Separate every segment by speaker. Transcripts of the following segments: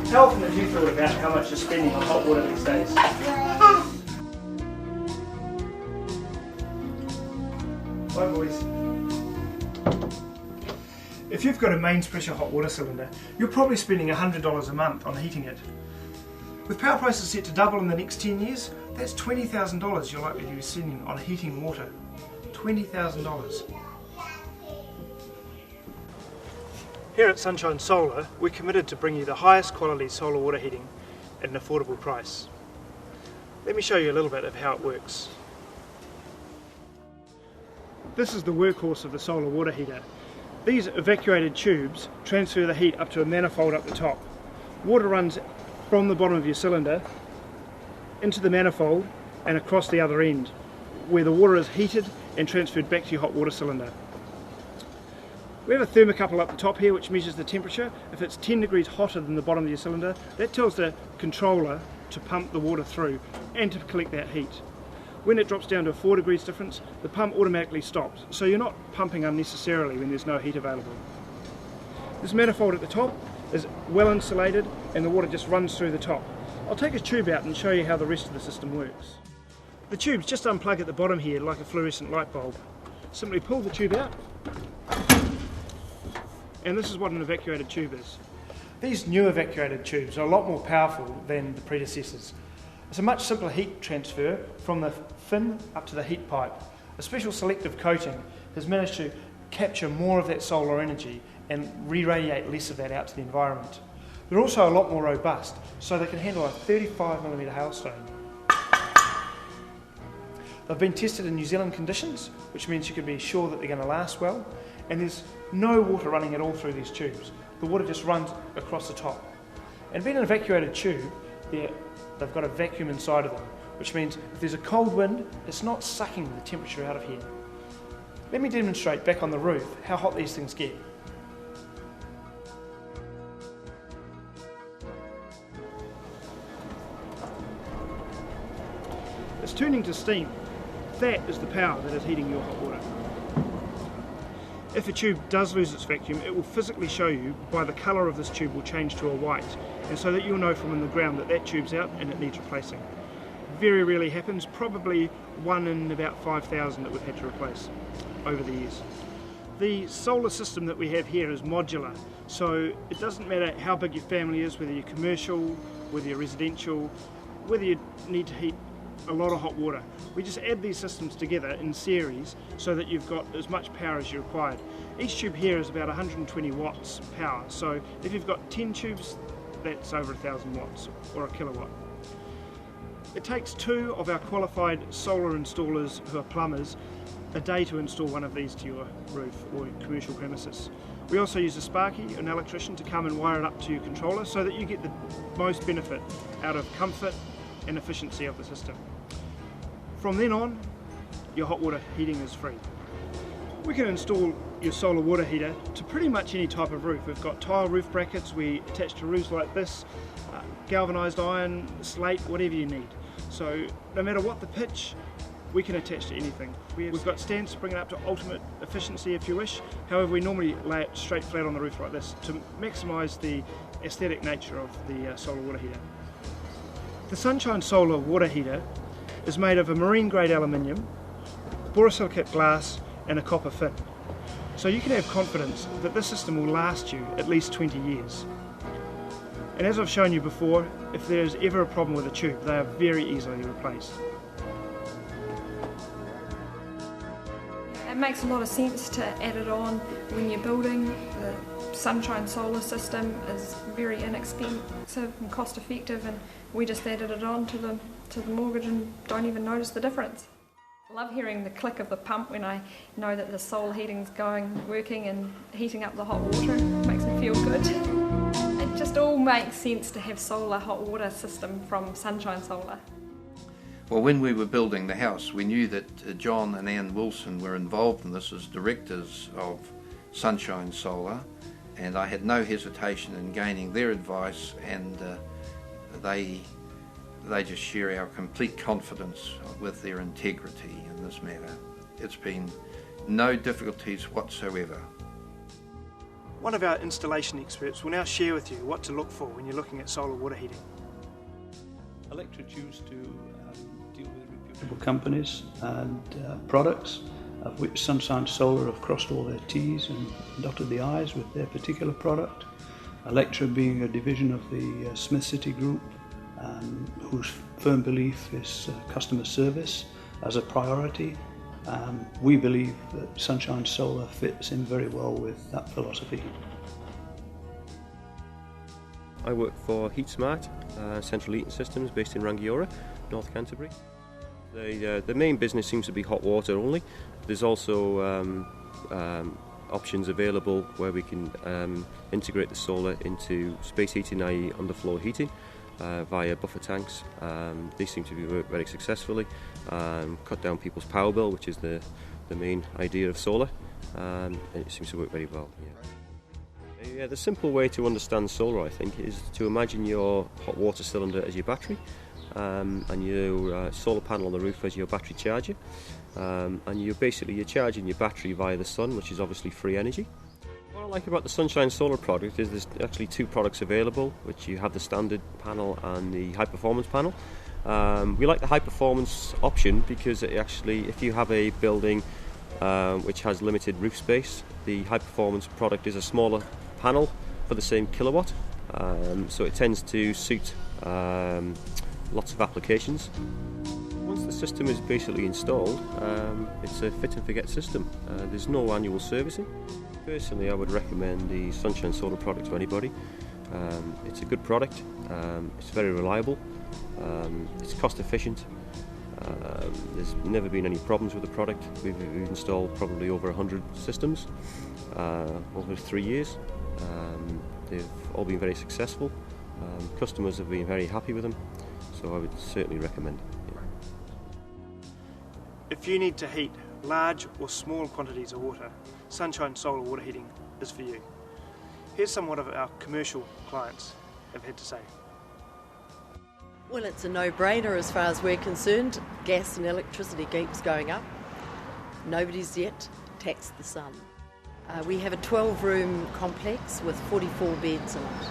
Speaker 1: How often have you thought about how much you're spending on hot water these days? Bye boys. If you've got a mains pressure hot water cylinder, you're probably spending $100 a month on heating it. With power prices set to double in the next 10 years, that's $20,000 you're likely to be spending on heating water. $20,000. Here at Sunshine Solar, we're committed to bring you the highest quality solar water heating at an affordable price. Let me show you a little bit of how it works. This is the workhorse of the solar water heater. These evacuated tubes transfer the heat up to a manifold up the top. Water runs from the bottom of your cylinder into the manifold and across the other end, where the water is heated and transferred back to your hot water cylinder. We have a thermocouple up the top here which measures the temperature. If it's 10 degrees hotter than the bottom of your cylinder, that tells the controller to pump the water through and to collect that heat. When it drops down to a 4 degrees difference, the pump automatically stops, so you're not pumping unnecessarily when there's no heat available. This manifold at the top is well insulated and the water just runs through the top. I'll take a tube out and show you how the rest of the system works. The tubes just unplug at the bottom here like a fluorescent light bulb. Simply pull the tube out, and this is what an evacuated tube is. These new evacuated tubes are a lot more powerful than the predecessors. It's a much simpler heat transfer from the fin up to the heat pipe. A special selective coating has managed to capture more of that solar energy and re-radiate less of that out to the environment. They're also a lot more robust, so they can handle a 35mm hailstone. They've been tested in New Zealand conditions, which means you can be sure that they're going to last well, and there's no water running at all through these tubes. The water just runs across the top. And being an evacuated tube, they've got a vacuum inside of them, which means if there's a cold wind, it's not sucking the temperature out of here. Let me demonstrate back on the roof how hot these things get. It's turning to steam. That is the power that is heating your hot water. If a tube does lose its vacuum, it will physically show you by the colour of this tube will change to a white, and so that you'll know from in the ground that that tube's out and it needs replacing. Very rarely happens, probably 1 in about 5,000 that we've had to replace over the years. The solar system that we have here is modular, so it doesn't matter how big your family is, whether you're commercial, whether you're residential, whether you need to heat a lot of hot water. We just add these systems together in series so that you've got as much power as you required. Each tube here is about 120 watts power, so if you've got 10 tubes, that's over 1,000 watts or a kilowatt. It takes 2 of our qualified solar installers who are plumbers a day to install one of these to your roof or commercial premises. We also use a sparky, an electrician, to come and wire it up to your controller so that you get the most benefit out of comfort and efficiency of the system. From then on, your hot water heating is free. We can install your solar water heater to pretty much any type of roof. We've got tile roof brackets we attach to roofs like this, galvanised iron, slate, whatever you need. So no matter what the pitch, we can attach to anything. We've got stands to bring it up to ultimate efficiency if you wish. However, we normally lay it straight flat on the roof like this to maximise the aesthetic nature of the solar water heater. The Sunshine Solar water heater is made of a marine grade aluminium, borosilicate glass and a copper fin. So you can have confidence that this system will last you at least 20 years. And as I've shown you before, if there's ever a problem with a tube, they are very easily replaced.
Speaker 2: It makes a lot of sense to add it on when you're building. The Sunshine Solar system is very inexpensive and cost effective, and we just added it on to the mortgage and don't even notice the difference. I love hearing the click of the pump when I know that the solar heating's working and heating up the hot water. It makes me feel good. It just all makes sense to have solar hot water system from Sunshine Solar.
Speaker 3: Well, when we were building the house, we knew that John and Ann Wilson were involved in this as directors of Sunshine Solar, and I had no hesitation in gaining their advice, and they just share our complete confidence with their integrity in this matter. It's been no difficulties whatsoever.
Speaker 1: One of our installation experts will now share with you what to look for when you're looking at solar water heating.
Speaker 4: Electra choose to deal with reputable companies and products, of which Sunshine Solar have crossed all their T's and dotted the I's with their particular product. Electra being a division of the Smith City Group, whose firm belief is customer service as a priority. We believe that Sunshine Solar fits in very well with that philosophy.
Speaker 5: I work for HeatSmart, central heating systems based in Rangiora, North Canterbury. The main business seems to be hot water only. There's also options available where we can integrate the solar into space heating, i.e. underfloor heating, via buffer tanks. These seem to be work very successfully, cut down people's power bill, which is the main idea of solar, and it seems to work very well. Yeah, the simple way to understand solar, I think, is to imagine your hot water cylinder as your battery, and your solar panel on the roof as your battery charger, and you're charging your battery via the sun, which is obviously free energy. What I like about the Sunshine Solar product is there's actually two products available, which you have the standard panel and the high performance panel. We like the high performance option because it actually, if you have a building which has limited roof space, the high performance product is a smaller panel for the same kilowatt, so it tends to suit lots of applications. Once the system is basically installed, it's a fit and forget system. There's no annual servicing. Personally, I would recommend the Sunshine Solar product to anybody. It's a good product, it's very reliable, it's cost efficient. There's never been any problems with the product. We've installed probably over 100 systems over 3 years. They've all been very successful. Customers have been very happy with them, so I would certainly recommend it. Yeah.
Speaker 1: If you need to heat large or small quantities of water, Sunshine Solar water heating is for you. Here's some what our commercial clients have had to say.
Speaker 6: Well, it's a no-brainer as far as we're concerned. Gas and electricity keeps going up. Nobody's yet taxed the sun. We have a 12-room complex with 44 beds in it.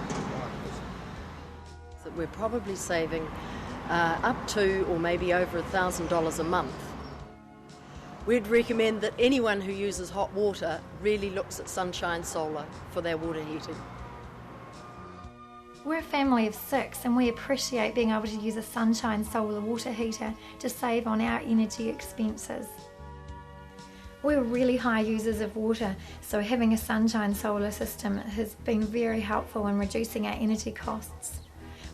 Speaker 6: So we're probably saving up to or maybe over $1,000 a month. We'd recommend that anyone who uses hot water really looks at Sunshine Solar for their water heating.
Speaker 7: We're a family of 6 and we appreciate being able to use a Sunshine Solar water heater to save on our energy expenses. We're really high users of water, so having a Sunshine Solar system has been very helpful in reducing our energy costs.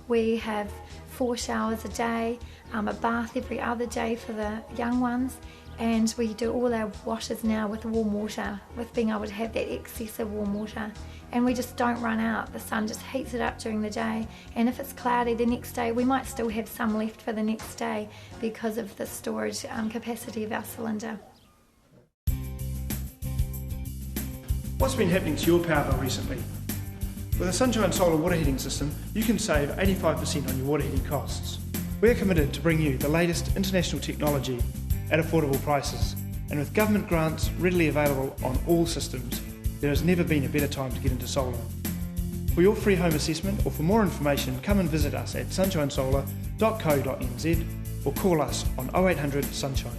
Speaker 7: We have 4 showers a day, a bath every other day for the young ones, and we do all our washes now with warm water, with being able to have that excess of warm water. And we just don't run out. The sun just heats it up during the day, and if it's cloudy the next day, we might still have some left for the next day because of the storage capacity of our cylinder.
Speaker 1: What's been happening to your power bill recently? With a Sunshine Solar water heating system, you can save 85% on your water heating costs. We're committed to bring you the latest international technology at affordable prices, and with government grants readily available on all systems, there has never been a better time to get into solar. For your free home assessment or for more information, come and visit us at sunshinesolar.co.nz or call us on 0800 Sunshine.